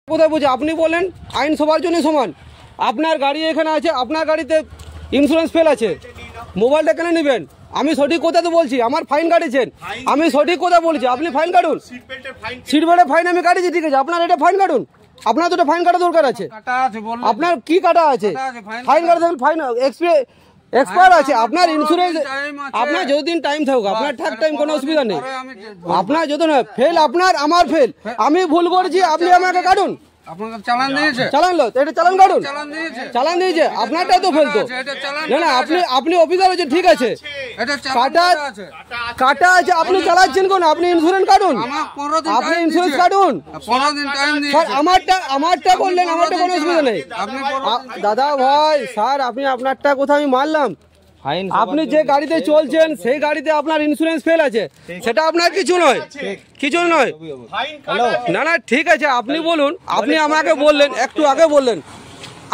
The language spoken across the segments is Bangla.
কোথায় বুঝে আপনি বলেন আইন সবার জন্য সমান। আপনার গাড়ি এখানে আছে, আপনার গাড়িতে ইন্স্যুরেন্স ফেল আছে, মোবাইলটা কেন নেবেন? আমি সঠিক কথা তো বলছি, আমার ফাইন কাটেছেন, আমি সঠিক কথা বলছি, আপনি ফাইন কাটুন। সিট বেল্টের ফাইন আমি কাটেছি, ঠিক আছে, আপনার এটা ফাইন কাটুন। আপনার তো ফাইন কাটা দরকার আছে। আপনার কি কাটা আছে? ফাইন কাটা ফাইন এক্সপায়ার আছে। আপনার ইন্স্যুরেন্স, আপনার যতদিন টাইম থাকুক, আপনার ঠাক টাইম, কোনো অসুবিধা নেই। আপনার যত না ফেল, আপনার আমার ফেল, আমি ভুল করেছি, আপনি আমাকে কাটুন। চালান এটা চালান কাটুন, চালান দিয়েছে, আপনারটাই তো ফেলতো না না। আপনি অফিসার হচ্ছে, ঠিক আছে, কাটা আছে, আপনি চালাচ্ছেন কোন? আপনি ইন্স্যুরেন্স কাটুন, আপনি ইন্স্যুরেন্স কাটুন। আমারটা করলেন, আমারটা কোনো অসুবিধা নেই। দাদা ভাই স্যার, আপনি আপনারটা কোথাও আমি মারলাম? আপনি যে গাড়িতে চলছেন সেই গাড়িতে আপনার ইন্স্যুরেন্স ফেল আছে, সেটা আপনার কিছু নয়, কিছু নয়। না না ঠিক আছে, আপনি বলুন, আপনি আমাকে বললেন, একটু আগে বললেন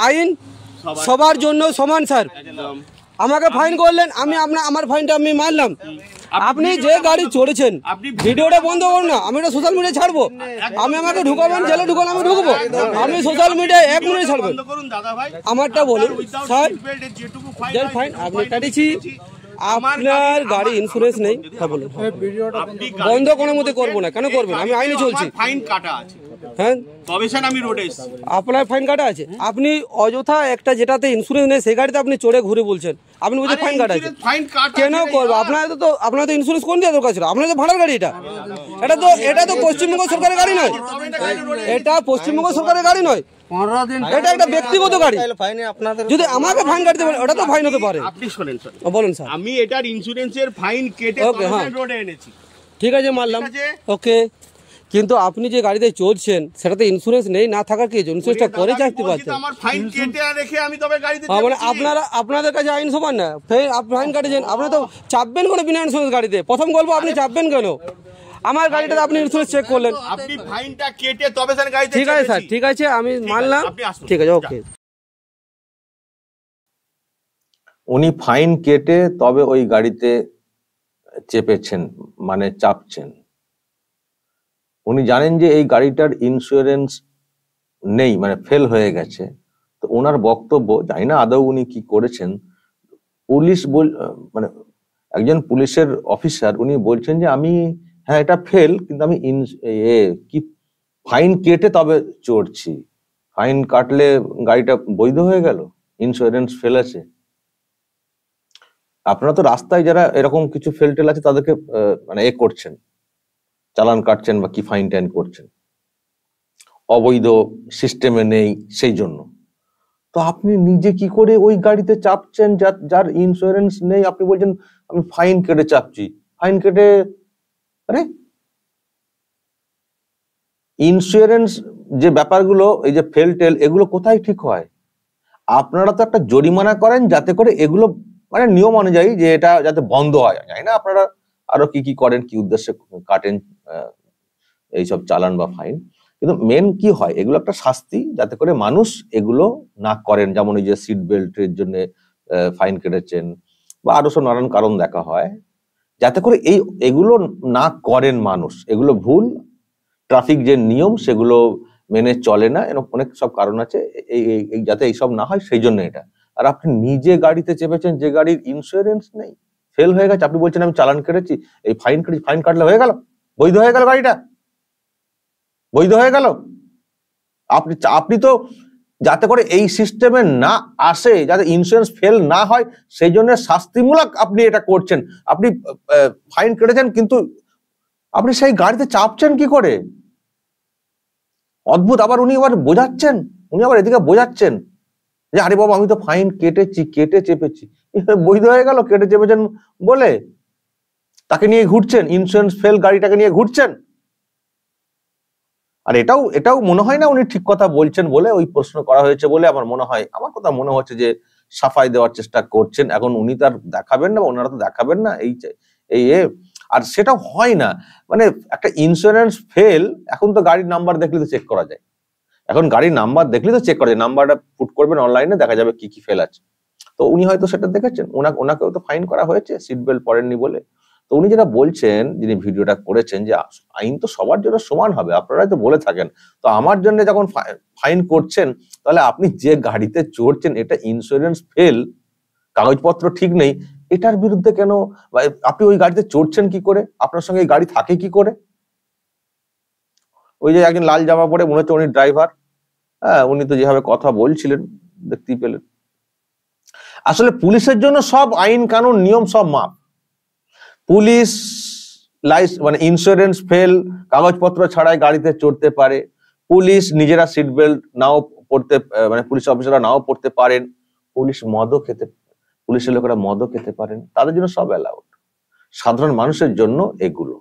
আইন সবার জন্য সমান স্যার, আমাকে ফাইন করলেন, আমি আমার ফাইনটা আমি মানলাম। আপনি যে গাড়ি চড়েছেন, ভিডিওটা বন্ধ করুন না, আমি এটা সোশ্যাল মিডিয়ায় ছাড়বো। আমি আমাকে ঢুকাবেন, জেলে ঢুকান, আমি ঢুকবো, আমি সোশ্যাল মিডিয়ায় 1 মিনিট ছাড়বেন। আমারটা বলুন স্যার, যে ফাইন আপনি কাটিয়েছি, আপনার গাড়ি ইন্স্যুরেন্স নেই, বলুন বন্ধ কোনো মতে করবো না। কেন করবেন? আমি আইনে চলছি। ফাইন কাটা আছে, হ্যাঁ, তবে স্যার আমি রোডে এসেছি। আপনার ফাইন কাটা আছে, আপনি অযথা একটা যেটাতে ইন্স্যুরেন্স নেই সেই গাড়িতে আপনি চড়ে ঘুরে বলছেন, আপনি বলছেন ফাইন কাটা আছে। কেন করবো? আপনার তো ইন্স্যুরেন্স কোন দেওয়া দরকার ছিল? আপনার তো ভাড়ার গাড়ি, এটা তো পশ্চিমবঙ্গ সরকারের গাড়ি নয়, এটা পশ্চিমবঙ্গ সরকারের গাড়ি নয়, এটা একটা ব্যক্তিগত গাড়ি। যদি আমাকে ফাইন কাটতে পারে, ওটা তো ফাইন হতে পারে। আপনি শোনেন স্যার, বলুন স্যার। আমি এটার ইন্স্যুরেন্সের ফাইন কেটে রোডে এনেছি, ঠিক আছে, মানলাম, ওকে। কিন্তু আপনি যে গাড়িতে চলছেন সেটাতে ইন্স্যুরেন্স নেই, না থাকার কি? ইন্স্যুরেন্সটা করে চাকরি পাচ্ছেন। আমার ফাইন কেটে রেখে আমি তবে গাড়িতে মানে আপনাদের কাছে আইন সমান না, ফাইন কাটেছেন, আপনারা তো চাপবেন কোনো বিনা ইন্স্যুরেন্স গাড়িতে? প্রথম গল্প, আপনি চাপবেন কেন? আমার গাড়িটাতে আপনি ইন্স্যুরেন্স চেক করলেন, আপনি ফাইনটা কেটে তবে স্যার গাড়িতে। ঠিক আছে স্যার, ঠিক আছে, আমি মানলাম, ঠিক আছে, ওকে। উনি ফাইন কেটে তবে ওই গাড়িতে চেপেছেন, মানে চাপছেন। উনি জানেন যে এই গাড়িটার ইন্স্যুরেন্স নেই, মানে ফেল হয়ে গেছে। তো ওনার বক্তব্য, জানি না আদৌ উনি কি করেছেন, মানে একজন পুলিশের অফিসার, উনি বলছেন যে আমি, হ্যাঁ এটা ফেল, কিন্তু আমি কি ফাইন কেটে তবে চড়ছি। ফাইন কাটলে গাড়িটা বৈধ হয়ে গেল? ইন্স্যুরেন্স ফেল আছে। আপনারা তো রাস্তায় যারা এরকম কিছু ফেল টেল আছে তাদেরকে মানে করছেন, চালান কাটছেন বা কি ফাইন টাইন করছেন, অবৈধ সিস্টেমে নেই সেই জন্য। তো আপনি নিজে কি করে ওই গাড়িতে চাপছেন যার ইন্স্যুরেন্স নেই? আপনি বলছেন আমি ফাইন কেটে চাপছি। ফাইন কেটে, আরে ইন্স্যুরেন্স যে ব্যাপারগুলো, এই যে ফেল টেল, এগুলো কোথায় ঠিক হয়? আপনারা তো একটা জরিমানা করেন যাতে করে এগুলো, মানে নিয়ম অনুযায়ী যে এটা যাতে বন্ধ হয়। জানি না আপনারা আরো কি কি করেন, কি উদ্দেশ্যে কাটেন এইসব চালান বা ফাইন, কিন্তু মেন কি হয়, এগুলো একটা শাস্তি যাতে করে মানুষ এগুলো না করেন। যেমন এই যে সিট বেল্টের জন্য ফাইন কেটেছেন, বা আরো সব নানান কারণ দেখা হয় যাতে করে এগুলো না করেন মানুষ। এগুলো ভুল, ট্রাফিক যে নিয়ম সেগুলো মেনে চলে না, এরকম অনেক সব কারণ আছে এই যাতে এইসব না হয়, সেই জন্য এটা। আর আপনি নিজে গাড়িতে চেপেছেন যে গাড়ির ইন্স্যুরেন্স নেই, ফেল হয়ে গেছে, আপনি বলছেন আমি চালান কেটেছি, এই ফাইন কেটেছি, ফাইন কাটলে হয়ে গেল, বৈধ হয়ে গেল, গাড়িটা বৈধ হয়ে গেল? আপনি তো যাতে করে এই সিস্টেমে না আসে, যাতে ইন্স্যুরেন্স ফেল না হয়, সেই জন্য শাস্তিমূলক আপনি এটা করছেন। আপনি ফাইন কেটেছেন, কিন্তু আপনি সেই গাড়িতে চাপছেন কি করে? অদ্ভুত। আবার উনি এদিকে বোঝাচ্ছেন যে আরে বাবা আমি তো ফাইন কেটেছি, কেটে চেপেছি, বৈধ হয়ে গেল, কেটে চেপেছেন বলে তাকে নিয়ে ঘুরছেন, ইন্স্যুরেন্স ফেল গাড়িটাকে নিয়ে ঘুরছেন। আর এটাও মনে হয় না উনি ঠিক কথা বলছেন বলে, ওই প্রশ্ন করা হয়েছে বলে আমার কথা মনে হচ্ছে যে সাফাই দেওয়ার চেষ্টা করছেন। এখন উনি তার দেখাবেন না, ওনারা তো দেখাবেন না, আর সেটাও হয় না। মানে একটা ইন্স্যুরেন্স ফেল, এখন তো গাড়ির নাম্বার দেখলে তো চেক করা যায়, এখন গাড়ির নাম্বার দেখলে তো চেক করা যায়, নাম্বারটা পুট করবেন অনলাইনে, দেখা যাবে কি কি ফেল আছে। তো উনি হয়তো সেটা দেখেছেন, ওনাকেও তো ফাইন করা হয়েছে সিট বেল্ট পরেননি বলে। তো উনি যেটা বলছেন, যিনি ভিডিওটা করেছেন, যে আইন তো সবার জন্য সমান হবে, আপনারাই তো বলে থাকেন, তো আমার জন্য যখন ফাইন করছেন, তাহলে আপনি যে গাড়িতে চড়ছেন এটা ইন্স্যুরেন্স ফেল, কাগজপত্র ঠিক নেই, এটার বিরুদ্ধে কেন আপনি ওই গাড়িতে চড়ছেন কি করে, আপনার সঙ্গে এই গাড়ি থাকে কি করে? ওই যে একজন লাল জামা পরে, মনে হচ্ছে উনি ড্রাইভার, হ্যাঁ, উনি তো যেভাবে কথা বলছিলেন দেখতেই পেলেন। আসলে পুলিশের জন্য সব আইন কানুন নিয়ম সব মাপ। পুলিশ মানে ইন্স্যুরেন্স ফেল, কাগজপত্র ছাড়াই গাড়িতে চড়তে পারে, পুলিশ নিজেরা সিট বেল্ট নাও পড়তে, মানে পুলিশ অফিসাররা নাও পড়তে পারেন, পুলিশের লোকেরা মদও খেতে পারেন, তাদের জন্য সব অ্যালাউড। সাধারণ মানুষের জন্য এগুলো।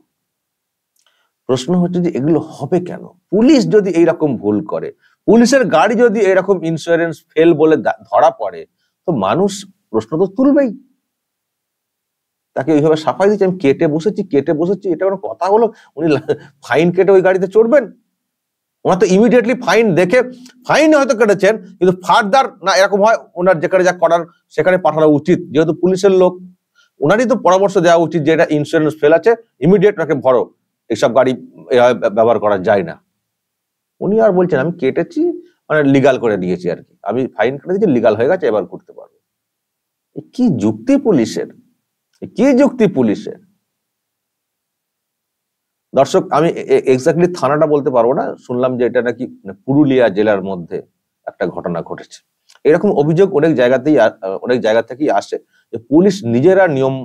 প্রশ্ন হচ্ছে যে এগুলো হবে কেন? পুলিশ যদি এইরকম ভুল করে, পুলিশের গাড়ি যদি এরকম ইন্স্যুরেন্স ফেল বলে ধরা পড়ে, তো মানুষ প্রশ্ন তো তুলবেই। তাকে ওইভাবে সাফাই দিচ্ছে, আমি কেটে বসেছি, এটা কোনো কথা হলো? উনি ফাইন কেটে ওই গাড়িতে চড়বেন? ওনার তো ইমিডিয়েটলি ফাইন দেখে, ফাইন হয়তো কেটেছেন, কিন্তু ফার্দার না এরকম হয়, ওনার যেখানে যা করার সেখানে পাঠানো উচিত, যেহেতু পুলিশের লোক, ওনারই তো পরামর্শ দেওয়া উচিত যে এটা ইন্স্যুরেন্স ফেল আছে, ইমিডিয়েট ওনাকে ভরো, এইসব গাড়ি ব্যবহার করা যায় না। উনি আর বলছেন আমি কেটেছি, মানে লিগাল করে দিয়েছি আর কি, আমি ফাইন কেটে দিয়েছি, লিগাল হয়ে গেছে, এবার করতে পারবো। কি যুক্তি পুলিশের, কি যুক্তি পুলিশের? দর্শক, আমি এক্স্যাক্টলি থানাটা বলতে পারবো না, শুনলাম যে এটা নাকি পুরুলিয়া জেলার মধ্যে একটা ঘটনা ঘটেছে। এরকম অভিযোগ অনেক জায়গা থেকেই আসে, যে পুলিশ নিজেরা নিয়ম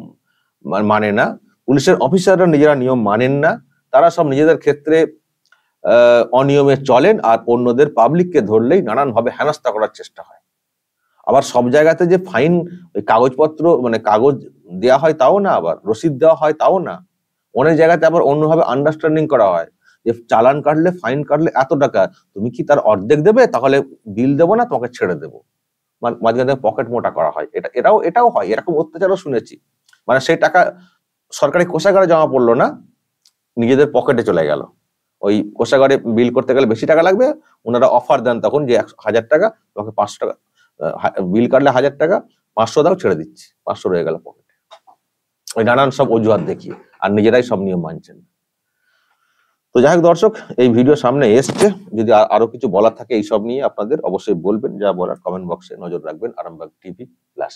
মানে না, পুলিশের অফিসাররা নিজেরা নিয়ম মানেন না, তারা সব নিজেদের ক্ষেত্রে অনিয়মে চলেন, আর অন্যদের পাবলিককে ধরলেই নানানভাবে হেনস্থা করার চেষ্টা হয়। আবার সব জায়গাতে যে ফাইন ওই কাগজপত্র মানে কাগজ দেওয়া হয় তাও না, আবার রসিদ দেওয়া হয় তাও না, অনেক জায়গাতে আবার অন্যভাবে আন্ডারস্ট্যান্ডিং করা হয়, যে চালান কাটলে, ফাইন কাটলে এত টাকা, তুমি কি তার অর্ধেক দেবে, তাহলে বিল দেবো না, তোমাকে ছেড়ে দেবো। মাঝখানে পকেট মোটা করা হয়, এটাও হয়, এরকম অত্যাচারও শুনেছি। মানে সেই টাকা সরকারি কোষাগারে জমা পড়লো না, নিজেদের পকেটে চলে গেল। ওই কোষাগারে বিল করতে গেলে বেশি টাকা লাগবে, ওনারা অফার দেন তখন যে 1000 টাকা, তোমাকে 500 টাকা, বিল কাটলে 1000 টাকা, 500 দাও, ছেড়ে দিচ্ছি, 500 রয়ে গেল পকেটে। ওই নানান সব অজুহাত দেখিয়ে, আর নিজেরাই সব নিয়ম মানছেন। তো যাই হোক দর্শক, এই ভিডিও সামনে এসছে, যদি আরো কিছু বলার থাকে এইসব নিয়ে আপনাদের, অবশ্যই বলবেন, যা বলার কমেন্ট বক্সে নজর রাখবেন। Arambagh TV plus.